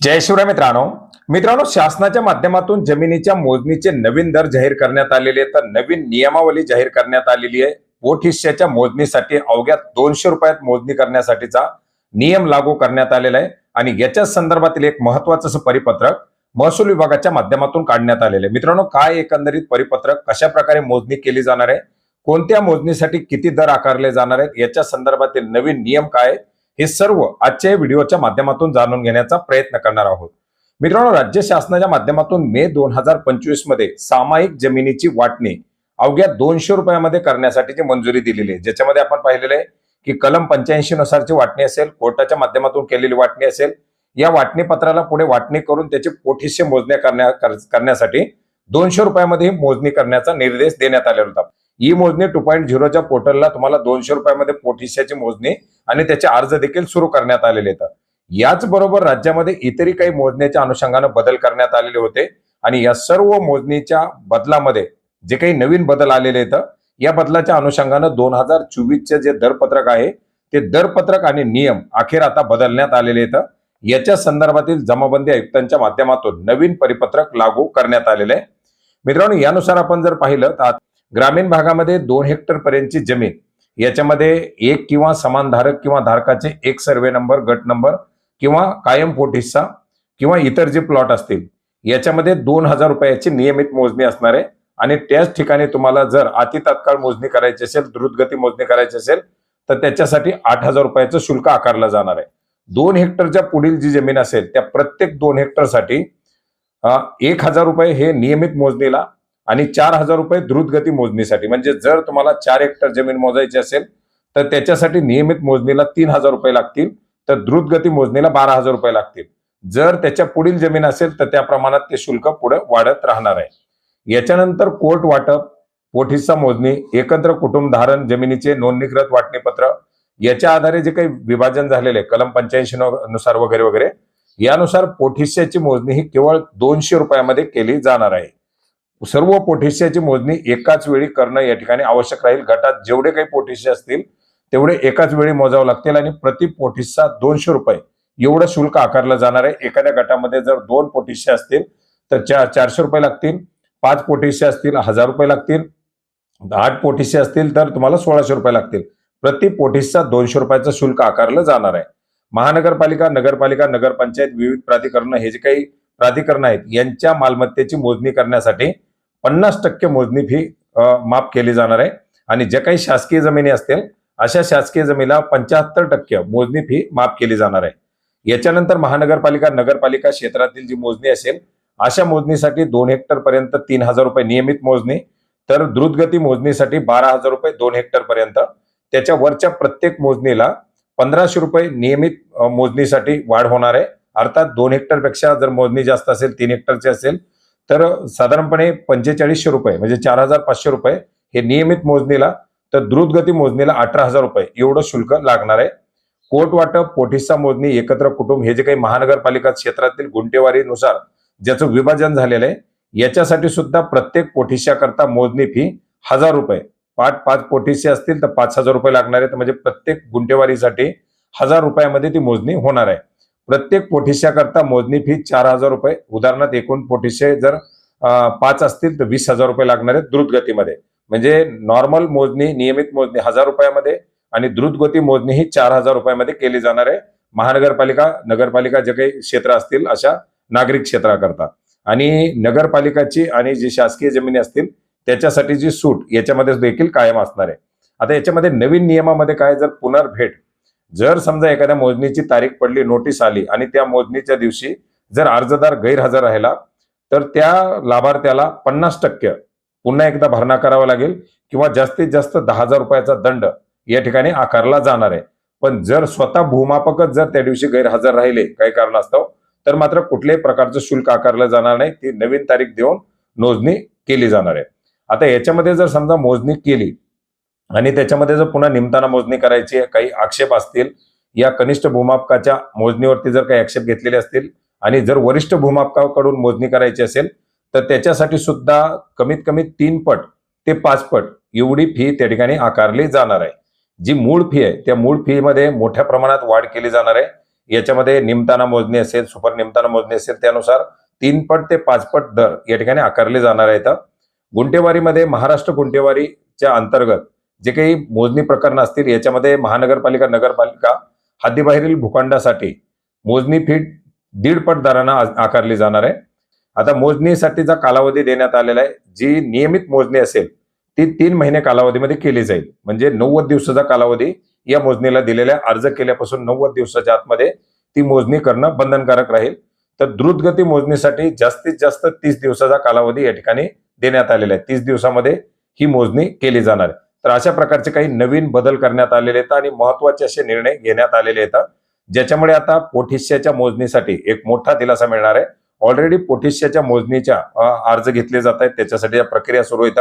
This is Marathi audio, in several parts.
जय शिवराय मित्रांनो. मित्रांनो, शासनाच्या माध्यमातून जमिनीच्या मोजणीचे नवीन दर जाहीर करण्यात आलेले आहेत. तर नवीन नियमावली जाहीर करण्यात आलेली आहे. पोट हिश्श्याच्या मोजणीसाठी अवघ्या 200 रुपयात मोजणी करण्यासाठीचा नियम लागू करण्यात आलेला आहे आणि याच्या संदर्भातील एक महत्त्वाचं असं परिपत्रक महसूल विभागाच्या माध्यमातून काढण्यात आलेलं आहे. मित्रांनो, काय एकंदरीत परिपत्रक, कशा प्रकारे मोजणी केली जाणार आहे, कोणत्या मोजणीसाठी किती दर आकारले जाणार आहेत, याच्या संदर्भातील नवीन नियम काय, हे सर्व आजच्या व्हिडिओच्या माध्यमातून जाणून घेण्याचा प्रयत्न करणार आहोत. मित्रांनो, राज्य शासनाच्या माध्यमातून मे 2025 मध्ये सामायिक जमिनीची वाटणी अवघ्या 200 रुपयामध्ये करण्यासाठीची मंजुरी दिलेली आहे. ज्याच्यामध्ये आपण पाहिलेलं आहे की कलम 85 नुसारची वाटणी असेल, कोर्टाच्या माध्यमातून केलेली वाटणी असेल, या वाटणी पत्राला पुढे वाटणी करून त्याचे पोटहिस्से मोजण्या करण्यासाठी 200 रुपयामध्ये मोजणी करण्याचा निर्देश देण्यात आलेला होता. ई मोजणी 2.0च्या पोर्टलला तुम्हाला 200 रुपयामध्ये पोटहिस्स्याची मोजणी आणि त्याचे अर्ज देखील सुरू करण्यात आलेले आहेत. याचबरोबर राज्यामध्ये इतरही काही मोजण्याच्या अनुषंगाने बदल करण्यात आलेले होते आणि या सर्व मोजणीच्या बदलामध्ये जे काही नवीन बदल आलेले आहेत, या बदलाच्या अनुषंगाने 2024चे जे दरपत्रक आहे ते दरपत्रक आणि नियम अखेर आता बदलण्यात आलेले आहेत. याच्या संदर्भातील जमाबंदी आयुक्तांच्या माध्यमातून नवीन परिपत्रक लागू करण्यात आलेले आहे. मित्रांनो, यानुसार आपण जर पाहिलं तर ग्रामीण भागामध्ये 2 हेक्टर पर्यंतची जमीन, याच्यामध्ये एक किंवा समान धारक किंवा धारकाचे एक सर्वे नंबर, गट नंबर किंवा कायम पोटहिस्सा किंवा इतर जे प्लॉट असतील, याच्यामध्ये 2000 रुपयाची नियमित मोजणी असणार आहे. आणि त्याच ठिकाणी तुम्हाला जर अति तात्काळ मोजणी करायची असेल, द्रुतगती मोजणी करायची असेल, तर त्याच्यासाठी 8000 रुपयाचं शुल्क आकारलं जाणार आहे. 2 हेक्टरच्या पुढील जी जमीन असेल त्या प्रत्येक 2 हेक्टरसाठी 1000 रुपये हे नियमित मोजणीला आणि 4000 रुपये द्रुतगती मोजणीसाठी. म्हणजे जर तुम्हाला 4 हेक्टर जमीन मोजायची असेल तर त्याच्यासाठी नियमित मोजणीला 3000 रुपये लागतील, तर द्रुतगती मोजणीला 12000 रुपये लागतील. जर त्याच्या पुढील जमीन असेल तर त्या प्रमाणात ते शुल्क पुढे वाढत राहणार आहे. याच्यानंतर कोर्ट वाटप, पोटहिस्सा मोजणी, एकत्र कुटुंब धारण, जमिनीचे नोंदणीकृत वाटणीपत्र, याच्या आधारे जे काही विभाजन झालेले कलम 85 नुसार वगैरे वगैरे, यानुसार पोटहिस्स्याची मोजणी ही केवळ 200 रुपयामध्ये केली जाणार आहे. सर्व पोटहिस्स्याची मोजणी एकाच वेळी करणं या ठिकाणी आवश्यक राहील. गटात जेवढे काही पोटहिस्से असतील तेवढे एकाच वेळी मोजावं लागतील आणि प्रति पोटहिस्सा 200 रुपये एवढं शुल्क आकारलं जाणार आहे. एखाद्या गटामध्ये जर 2 पोटहिस्से असतील तर 400 रुपये लागतील, 5 पोटहिस्से असतील 1000 रुपये लागतील, 8 पोटहिस्से असतील तर तुम्हाला 1600 रुपये लागतील. प्रति पोटहिस्सा 200 रुपयाचं शुल्क आकारलं जाणार आहे. महानगरपालिका, नगरपालिका, नगरपंचायत, विविध प्राधिकरण, हे जे काही प्राधिकरण आहेत यांच्या मालमत्तेची मोजणी करण्यासाठी 50% मोजणी फी माफ केली जाणार आहे. आणि ज्या काही शासकीय जमिनी असतील अशा शासकीय जमिनीला 75% मोजणी फी माफ केली जाणार आहे. याच्यानंतर महानगरपालिका, नगरपालिका क्षेत्रातील जी मोजणी असेल अशा मोजणीसाठी 2 हेक्टर पर्यंत 3000 रुपये नियमित मोजणी, तर द्रुतगती मोजणीसाठी 12000 रुपये 2 हेक्टर पर्यंत. त्याच्या वरच्या प्रत्येक मोजणीला 1500 रुपये नियमित मोजणीसाठी वाढ होणार आहे. अर्थात 2 हेक्टर पेक्षा जर मोजणी जास्त असेल, 3 हेक्टरची असेल, तर साधारणपणे 4500 रुपये म्हणजे 4500 रुपये हे नियमित मोजणीला, तर द्रुतगती मोजणीला 18000 रुपये एवढं शुल्क लागणार आहे. कोर्ट वाटप, पोटहिस्सा मोजणी, एकत्र कुटुंब, हे जे काही महानगरपालिका क्षेत्रातील गुंठेवारीनुसार ज्याचं विभाजन झालेलं आहे, याच्यासाठी सुद्धा प्रत्येक पोटहिस्स्याकरता मोजणी फी 1000 रुपये, 5 पोटहिस्से असतील तर 5000 रुपये लागणार आहेत. म्हणजे प्रत्येक गुंठेवारीसाठी 1000 रुपयामध्ये ती मोजणी होणार आहे. प्रत्येक पोटहिस्स्याकरता मोजणी फी 4000 रुपये. उदाहरणार्थ एकूण पोटहिस्से जर 5 असतील तर 20000 रुपये लागणार आहेत द्रुतगतीमध्ये. म्हणजे नॉर्मल मोजणी, नियमित मोजणी 1000 रुपयामध्ये आणि द्रुतगती मोजणी ही 4000 रुपयामध्ये केली जाणार आहे. महानगरपालिका, नगरपालिका जे काही क्षेत्र असतील अशा नागरिक क्षेत्राकरता. आणि नगरपालिकाची आणि जी शासकीय जमिनी असतील त्याच्यासाठी जी सूट याच्यामध्ये देखील कायम असणार आहे. आता याच्यामध्ये नवीन नियमामध्ये काय, जर पुनर्भेट, जर समजा एखाद्या मोजणीची तारीख पडली, नोटीस आली आणि त्या मोजणीच्या दिवशी जर अर्जदार गैरहजर राहिला तर त्या लाभार्थ्याला 50% पुन्हा एकदा भरणा करावा लागेल किंवा जास्तीत जास्त 10000 रुपयाचा दंड या ठिकाणी आकारला जाणार आहे. पण जर स्वतः भूमापकच जर त्या दिवशी गैरहजर राहिले काही कारणास्तव, तर मात्र कुठल्याही प्रकारचं शुल्क आकारलं जाणार नाही. ती नवीन तारीख देऊन मोजणी केली जाणार आहे. आता याच्यामध्ये जर समजा मोजणी केली आणि त्याच्यामध्ये जर पुन्हा निमताना मोजणी करायची, काही आक्षेप असतील, या कनिष्ठ भूमापकाच्या मोजणीवरती जर काही आक्षेप घेतलेले असतील आणि जर वरिष्ठ भूमापकाकडून मोजणी करायची असेल तर त्याच्यासाठी सुद्धा कमीत कमी 3 पट ते 5 पट एवढी फी त्या ठिकाणी आकारली जाणार आहे. जी मूळ फी आहे त्या मूळ फी मध्ये मोठ्या प्रमाणात वाढ केली जाणार आहे. याच्यामध्ये निमताना मोजणी असेल, सुपर निमताना मोजणी असेल, त्यानुसार 3 पट ते 5 पट दर या ठिकाणी आकारले जाणार आहेत. गुंठेवारीमध्ये महाराष्ट्र गुंठेवारीच्या अंतर्गत जे काही मोजणी प्रकरणं असतील याच्यामध्ये महानगरपालिका, नगरपालिका हद्दीबाहेरील भूखंडासाठी मोजणी फी 1.5 पट दराने आकारली जाणार आहे. आता मोजणीसाठीचा कालावधी देण्यात आलेला आहे. जी नियमित मोजणी असेल ती 3 महिने कालावधीमध्ये केली जाईल. म्हणजे 90 दिवसाचा कालावधी या मोजणीला दिलेल्या अर्ज केल्यापासून 90 दिवसाच्या आतमध्ये ती मोजणी करणं बंधनकारक राहील. तर द्रुतगती मोजणीसाठी जास्तीत जास्त 30 दिवसाचा कालावधी या ठिकाणी देण्यात आलेला आहे. 30 दिवसामध्ये ही मोजणी केली जाणार आहे. तर अशा प्रकारचे काही नवीन बदल करण्यात आलेले आहेत आणि महत्वाचे असे निर्णय घेण्यात आलेले आहेत, ज्याच्यामुळे आता पोटहिस्साच्या मोजणीसाठी एक मोठा दिलासा मिळणार आहे. ऑलरेडी पोटहिस्साच्या मोजणीच्या अर्ज घेतले जात आहेत, त्याच्यासाठी प्रक्रिया सुरू आहेत,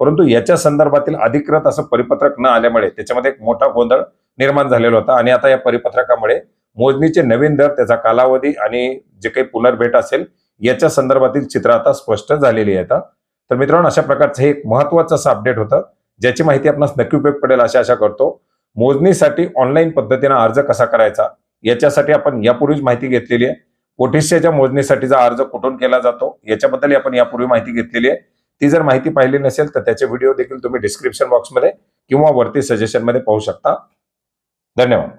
परंतु याच्या संदर्भातील अधिकृत असं परिपत्रक न आल्यामुळे त्याच्यामध्ये एक मोठा गोंधळ निर्माण झालेला होता आणि आता या परिपत्रकामुळे मोजणीचे नवीन दर, त्याचा कालावधी आणि जे काही पुनर्भेट असेल याच्या संदर्भातील चित्र आता स्पष्ट झालेली आहे. तर मित्रांनो, अशा प्रकारचं हे एक महत्वाचं असं अपडेट होतं, ज्याची माहिती आपणास नक्की उपयोग पडेल अशी आशा करतो. मोजणीसाठी ऑनलाईन पद्धतीने अर्ज कसा करायचा याच्यासाठी आपण यापूर्वीच माहिती घेतलेली आहे. पोटहिस्साच्या मोजणीसाठीचा अर्ज कुठून केला जातो याच्याबद्दल आपण यापूर्वी माहिती घेतलेली आहे. ती जर माहिती पाहिली नसेल तर त्याचे व्हिडिओ देखील तुम्ही डिस्क्रिप्शन बॉक्समध्ये किंवा वरती सजेशन मध्ये पाहू शकता. धन्यवाद.